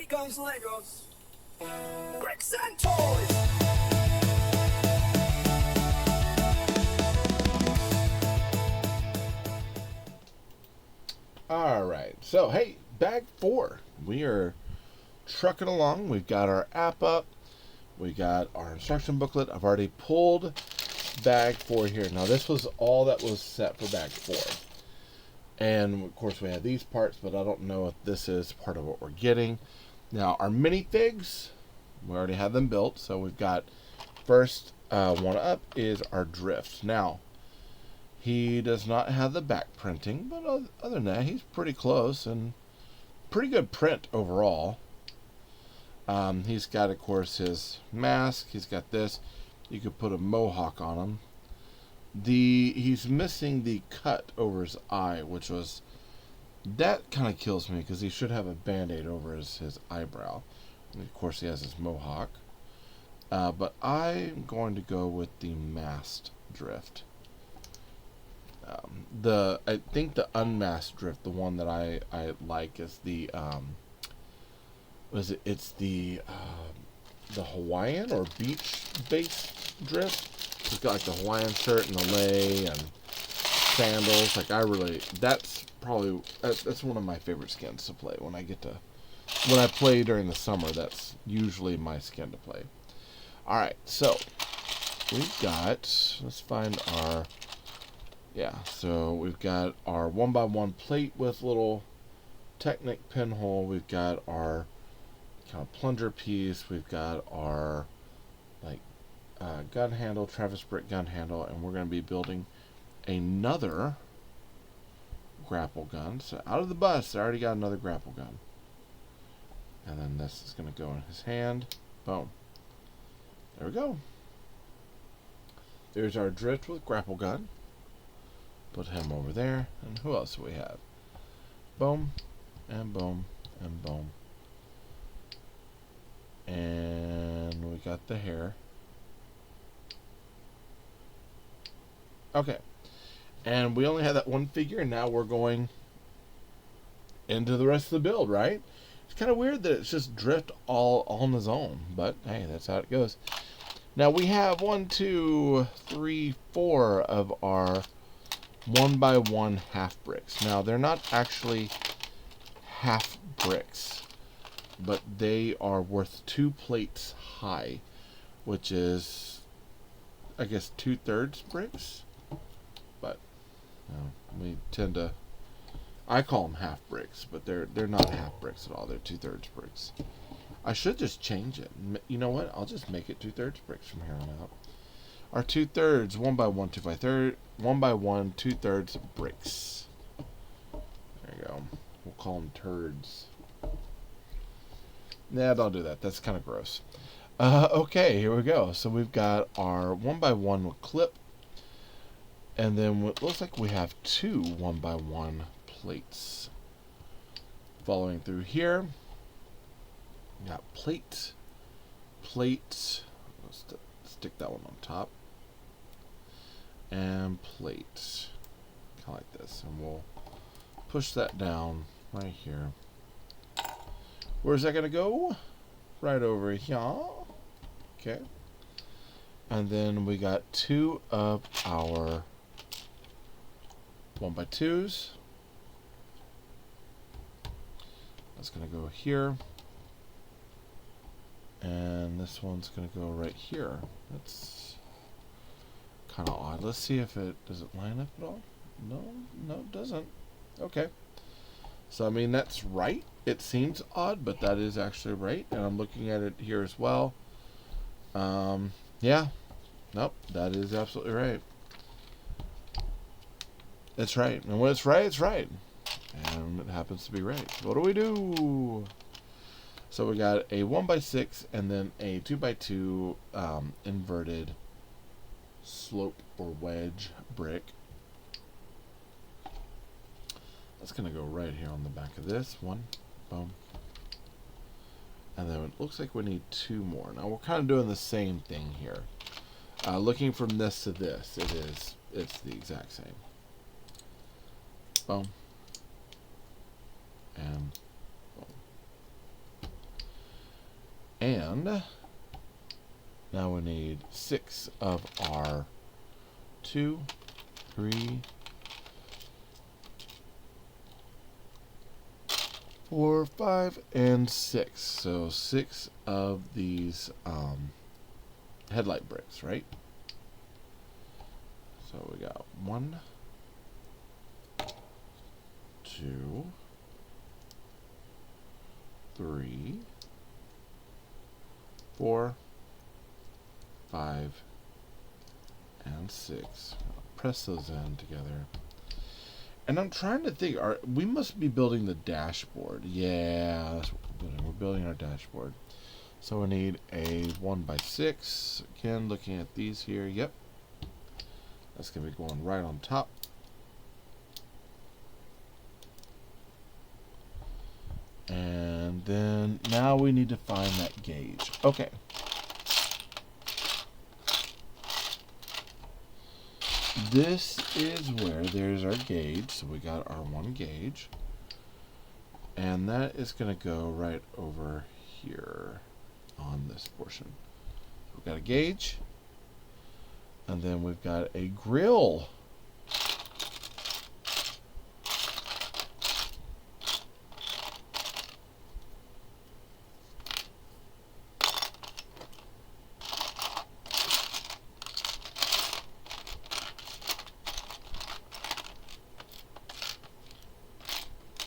TayRayGun's Legos, bricks and toys. Alright, so hey, bag 4. We are trucking along. We've got our app up. We got our instruction booklet. I've already pulled bag 4 here. Now this was all that was set for bag 4. And of course we have these parts, but I don't know if this is part of what we're getting. Now our minifigs, we already have them built. So we've got first one up is our drift. Now he does not have the back printing, but other than that, he's pretty close and pretty good print overall. He's got, of course, his mask. He's got this. You could put a mohawk on him. He's missing the cut over his eye, which was, that kind of kills me because he should have a band-aid over his eyebrow. And of course, he has his mohawk. But I'm going to go with the masked drift. I think the unmasked drift, the one that I like, is the it's the Hawaiian or beach based drift. It's got like the Hawaiian shirt and the lei and sandals. Like that's one of my favorite skins to play when I play during the summer. That's usually my skin to play. All right, so we've got, let's find our. Yeah, so we've got our 1x1 plate with little Technic pinhole. We've got our kind of plunger piece. We've got our gun handle, Travis Brick gun handle, and we're going to be building another grapple gun. So out of the bus, I already got another grapple gun. And then this is going to go in his hand. Boom. There we go. There's our drift with grapple gun. Put him over there. And who else do we have? Boom. And boom. And boom. And we got the hair. Okay. And we only had that one figure, and now we're going into the rest of the build, right? It's kind of weird that it's just drift all on his own. But, hey, that's how it goes. Now, we have 1, 2, 3, 4 of our 1x1 half bricks. Now they're not actually half bricks, but they are worth 2 plates high, which is, I guess, 2/3 bricks. But we tend to, I call them half bricks, but they're not half bricks at all. They're 2/3 bricks. I should just change it. You know what? I'll just make it 2/3 bricks from here on out. Our 2/3 1x1 2x3 1x1 2/3 bricks. There you go. We'll call them turds. Nah, don't do that. That's kind of gross. Okay, here we go. So we've got our 1x1 with clip, and then it looks like we have 2 1x1 plates following through here. We got plate. Let's stick that one on top. And plate. Kind of like this. And we'll push that down right here. Where's that going to go? Right over here. Okay. And then we got 2 of our 1x2s. That's going to go here. And this one's going to go right here. That's kind of odd. Let's see if does it line up at all? No, it doesn't. Okay. So, I mean, that's right. It seems odd, but that is actually right. And I'm looking at it here as well. Yeah. Nope, that is absolutely right. It's right. And when it's right, it's right. And it happens to be right. What do we do? So we got a 1x6 and then a 2x2 inverted slope or wedge brick. That's going to go right here on the back of this one. Boom. And then it looks like we need 2 more. Now we're kind of doing the same thing here. Looking from this to this, it's the exact same. Boom. And boom. And now we need 6 of our 2, 3, 4, 5, and 6. So 6 of these headlight bricks, right? So we got 1, 2, 3, 4, 5, and 6. Press those in together. And I'm trying to think, we must be building the dashboard. Yeah, that's what we're building. We're building our dashboard. So we need a 1x6. Again, looking at these here. Yep. That's going to be going right on top. And then now we need to find that gauge. Okay. This is where there's our gauge. So we got our 1 gauge. And that is going to go right over here on this portion. We've got a gauge. And then we've got a grill.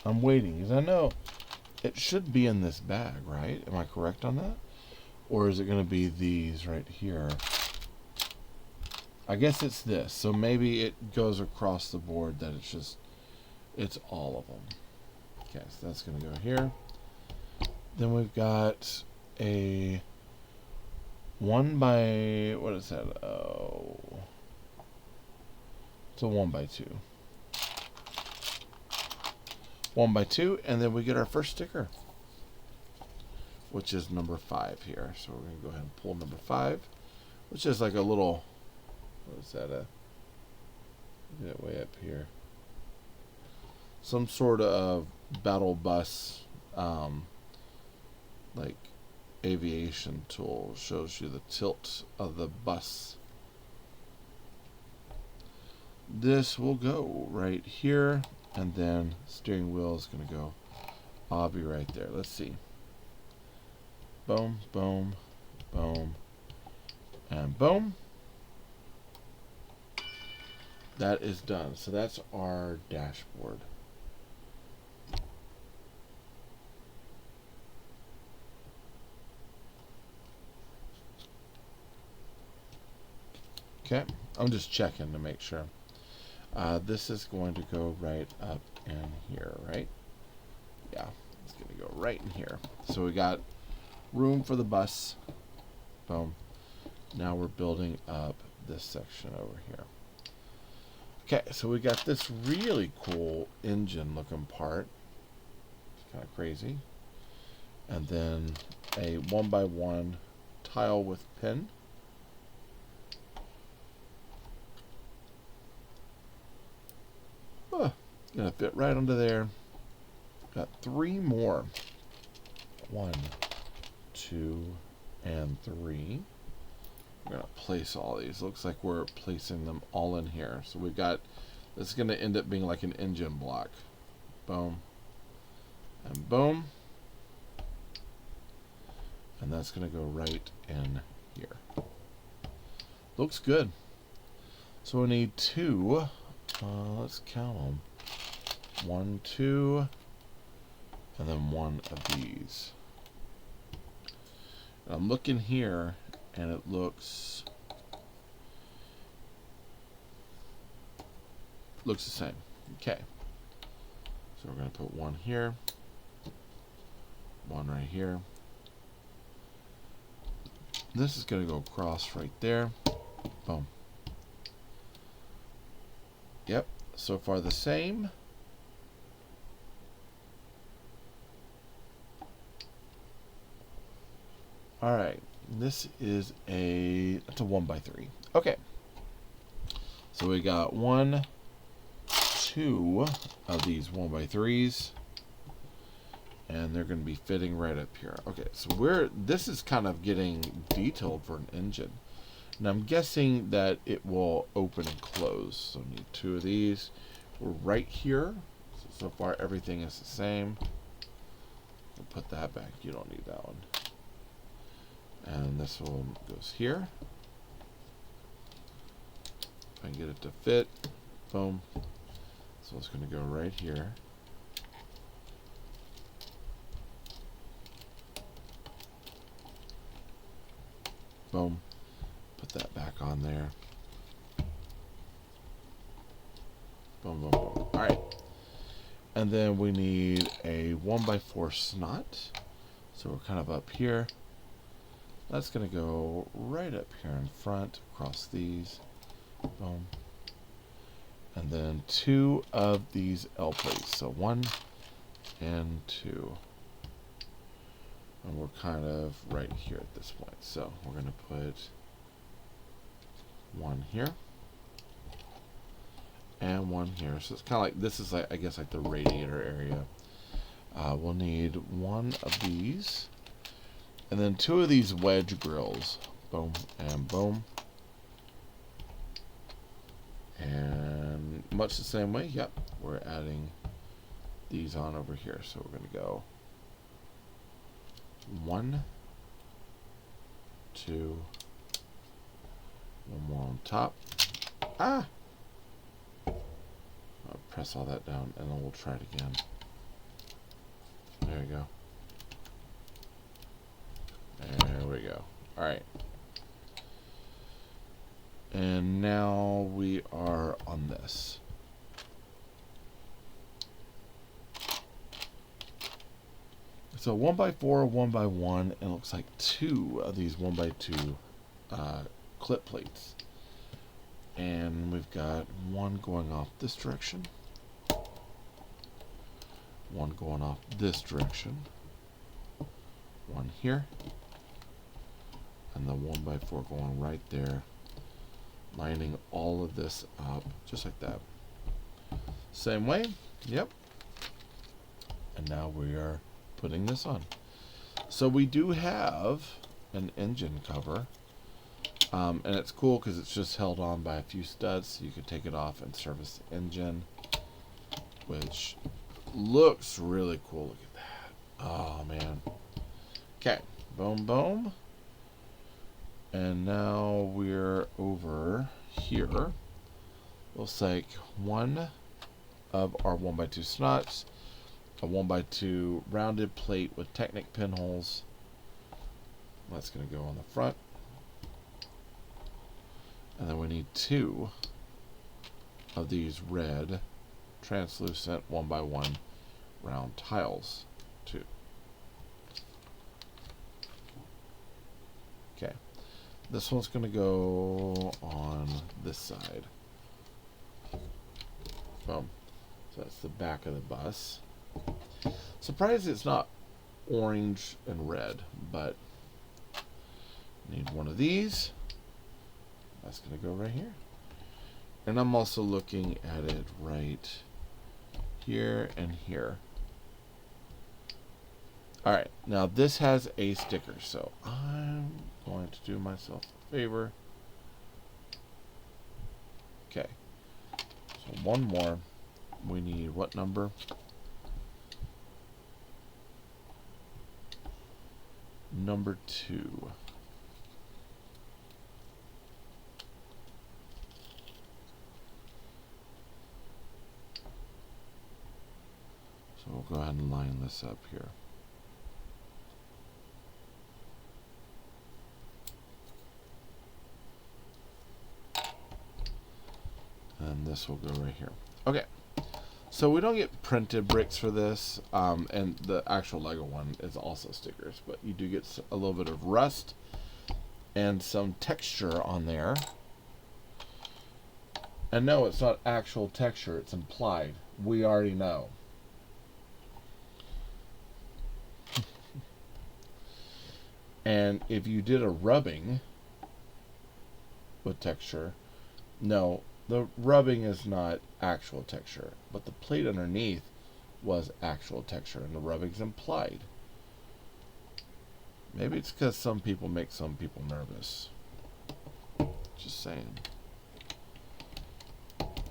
I'm waiting because I know it should be in this bag, right? Am I correct on that? Or is it going to be these right here? I guess it's this. So maybe it goes across the board that it's all of them. Okay, so that's going to go here. Then we've got a 1 by, what is that? Oh, it's a 1 by 2. 1 by 2, and then we get our first sticker, which is number 5 here. So we're going to go ahead and pull number 5, which is like a little, what is that? Get way up here. Some sort of battle bus, like aviation tool. Shows you the tilt of the bus. This will go right here. And then steering wheel is going to go, I'll be right there. Let's see. Boom, boom, boom, and boom. That is done. So that's our dashboard. Okay, I'm just checking to make sure. This is going to go right up in here, right? Yeah, it's going to go right in here. So we got room for the bus. Boom. Now we're building up this section over here. Okay, so we got this really cool engine looking part. It's kind of crazy. And then a 1 by 1 tile with pin. It's gonna fit right under there. Got 3 more. 1, 2, and 3. We're gonna place all these. Looks like we're placing them all in here. So we've got, this is gonna end up being like an engine block. Boom. And boom. And that's gonna go right in here. Looks good. So we need 2. Let's count them. 1, 2, and then 1 of these. And I'm looking here, and it looks the same. Okay. So we're going to put 1 here, 1 right here. This is going to go across right there. Boom. Yep, so far the same. All right, this is it's a 1 by 3. Okay, so we got 1, 2 of these 1 by 3s, and they're going to be fitting right up here. Okay, so this is kind of getting detailed for an engine. And I'm guessing that it will open and close. So I need 2 of these. We're right here. So far everything is the same. We'll put that back. You don't need that one. And this one goes here. If I can get it to fit. Boom. So it's going to go right here. Boom. Put that back on there. Boom, boom, boom. Alright. And then we need a 1x4 snot. So we're kind of up here. That's going to go right up here in front, across these. Boom. And then 2 of these L plates. So 1 and 2. And we're kind of right here at this point. So we're going to put 1 here. And 1 here. So it's kind of like, this is like, I guess like the radiator area. We'll need 1 of these. And then 2 of these wedge grills. Boom and boom. And much the same way, yep, we're adding these on over here. So we're going to go 1, 2, 1 more on top. Ah! I'll press all that down and then we'll try it again. There we go. There we go. Alright. And now we are on this. So 1x4, 1x1, and it looks like 2 of these 1x2 clip plates. And we've got 1 going off this direction, 1 going off this direction, 1 here, and the 1x4 going right there, lining all of this up just like that. Same way, yep. And now we are putting this on. So we do have an engine cover, and it's cool because it's just held on by a few studs, so you can take it off and service the engine, which looks really cool. Look at that. Oh man. Okay, boom boom. And now we're over here. We'll take 1 of our 1x2 snots, a 1x2 rounded plate with Technic pinholes. That's going to go on the front. And then we need 2 of these red translucent 1x1 round tiles too. Okay. This one's going to go on this side. Boom. So that's the back of the bus. Surprised it's not orange and red, but need 1 of these. That's going to go right here. And I'm also looking at it right here and here. Alright, now this has a sticker, so I'm going to do myself a favor. Okay, so 1 more. We need what number? Number 2. So we'll go ahead and line this up here. And this will go right here. Okay. So we don't get printed bricks for this, and the actual Lego one is also stickers, but you do get a little bit of rust and some texture on there. And no, it's not actual texture, it's implied. We already know. And if you did a rubbing with texture, no, the rubbing is not actual texture, but the plate underneath was actual texture and the rubbing's implied. Maybe it's because some people make some people nervous. Just saying.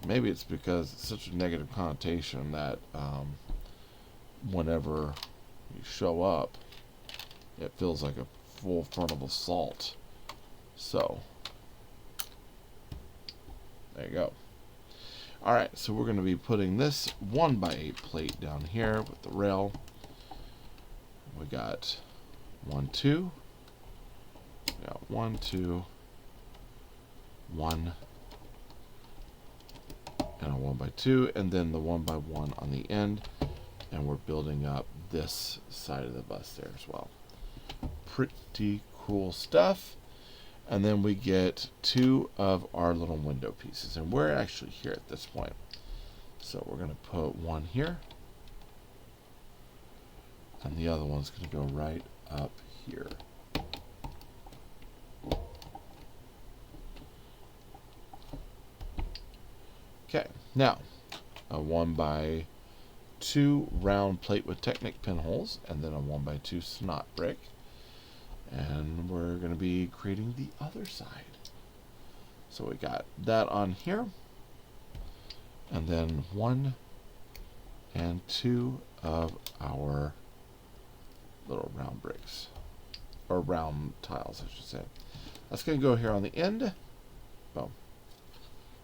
Maybe it's because it's such a negative connotation that whenever you show up, it feels like a full frontal assault. So, there you go. Alright, so we're going to be putting this 1x8 plate down here with the rail. We got 1, 2. We got 1, 2, 1, and a 1x2, and then the 1x1 on the end. And we're building up this side of the bus there as well. Pretty cool stuff. And then we get 2 of our little window pieces. And we're actually here at this point. So we're going to put one here. And the other one's going to go right up here. Okay, now a 1x2 round plate with Technic pinholes, and then a 1x2 snot brick. And we're going to be creating the other side. So we got that on here. And then 1 and 2 of our little round bricks. Or round tiles, I should say. That's going to go here on the end. Boom.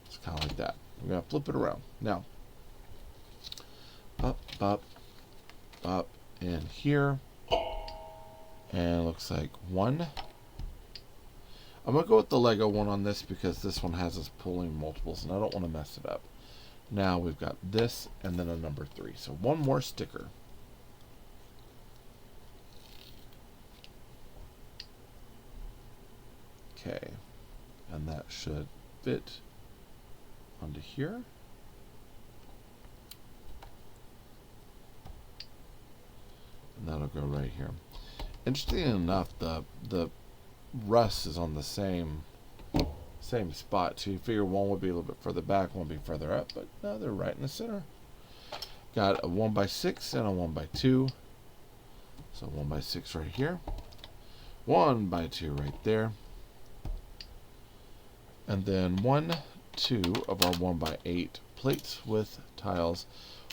It's kind of like that. We're going to flip it around. Now, up, up, up, and here. And it looks like 1. I'm going to go with the Lego one on this because this one has us pulling multiples and I don't want to mess it up. Now we've got this and then a number 3. So one more sticker. Okay. And that should fit onto here. And that'll go right here. Interestingly enough, the rust is on the same spot. So you figure one would be a little bit further back, one would be further up, but no, they're right in the center. Got a 1x6 and a 1x2. So 1x6 right here, 1x2 right there, and then 1, 2 of our 1x8 plates with tiles,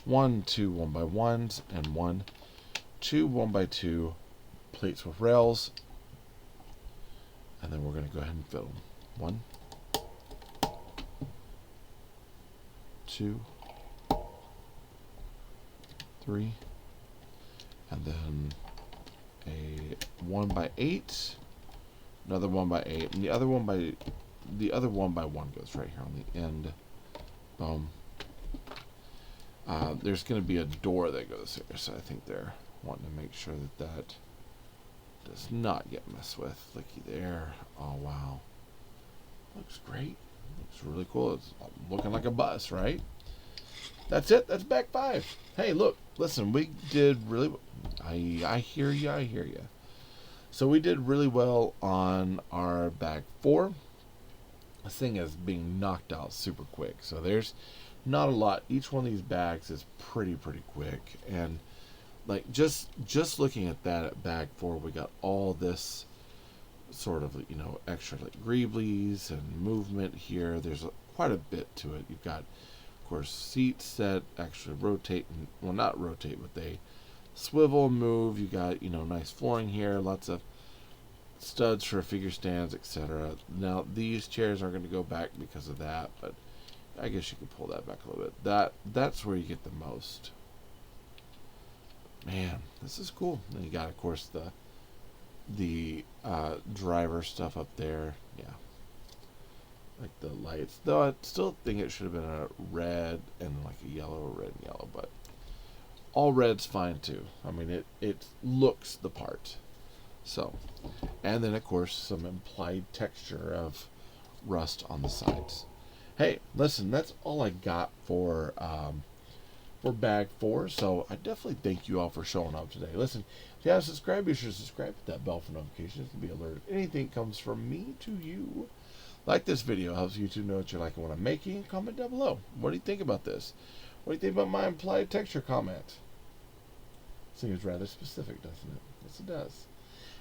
1, 2 1x1s, and 1, 2 1x2 plates with rails, and then we're going to go ahead and fill them. 1, 2, 3, and then a 1x8, another 1x8, and the other 1x1 goes right here on the end. Boom. There's going to be a door that goes here, so I think they're wanting to make sure that that does not get messed with. Looky there. Oh wow, looks great. Looks really cool. It's looking like a bus, right? That's it. That's bag 5. Hey, look, listen, we did really. I hear you. I hear you. So we did really well on our bag 4. This thing is being knocked out super quick. So there's not a lot. Each one of these bags is pretty quick, and like just looking at that at bag 4, we got all this sort of, you know, extra like greeblies and movement here. There's quite a bit to it. You've got, of course, seats that actually rotate, and well, not rotate, but they swivel and move. You got, you know, nice flooring here, lots of studs for figure stands, etc. Now these chairs aren't going to go back because of that, but I guess you can pull that back a little bit. That's where you get the most. Man, this is cool. And you got, of course, the driver stuff up there. Yeah, like the lights. Though I still think it should have been a red and like a yellow, red and yellow, but all red's fine too. I mean, it looks the part. So, and then of course some implied texture of rust on the sides. Hey, listen, that's all I got for bag 4. So I definitely thank you all for showing up today. Listen, if you haven't subscribed, be sure to subscribe, hit that bell for notifications to be alerted if anything comes from me to you. Like this video, helps YouTube know what you're liking what I'm making. Comment down below. What do you think about this? What do you think about my implied texture comment? Seems rather specific, doesn't it? Yes, it does.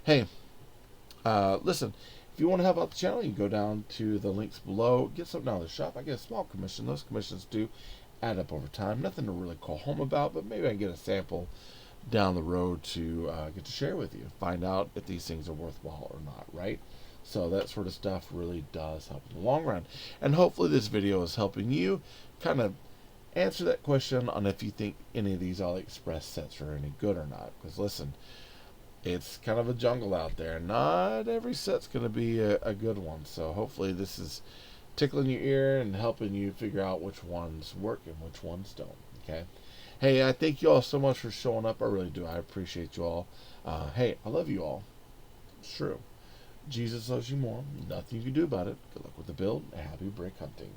Hey, listen, if you want to help out the channel, you can go down to the links below, get something out of the shop. I get a small commission. Those commissions do add up over time. Nothing to really call home about, but maybe I can get a sample down the road to get to share with you. Find out if these things are worthwhile or not, right? So that sort of stuff really does help in the long run. And hopefully this video is helping you kind of answer that question on if you think any of these AliExpress sets are any good or not. Because listen, it's kind of a jungle out there. Not every set's going to be a good one. So hopefully this is tickling your ear and helping you figure out which ones work and which ones don't. Okay. Hey, I thank you all so much for showing up. I really do. I appreciate you all. Hey, I love you all. It's true. Jesus loves you more. Nothing you can do about it. Good luck with the build. Happy brick hunting.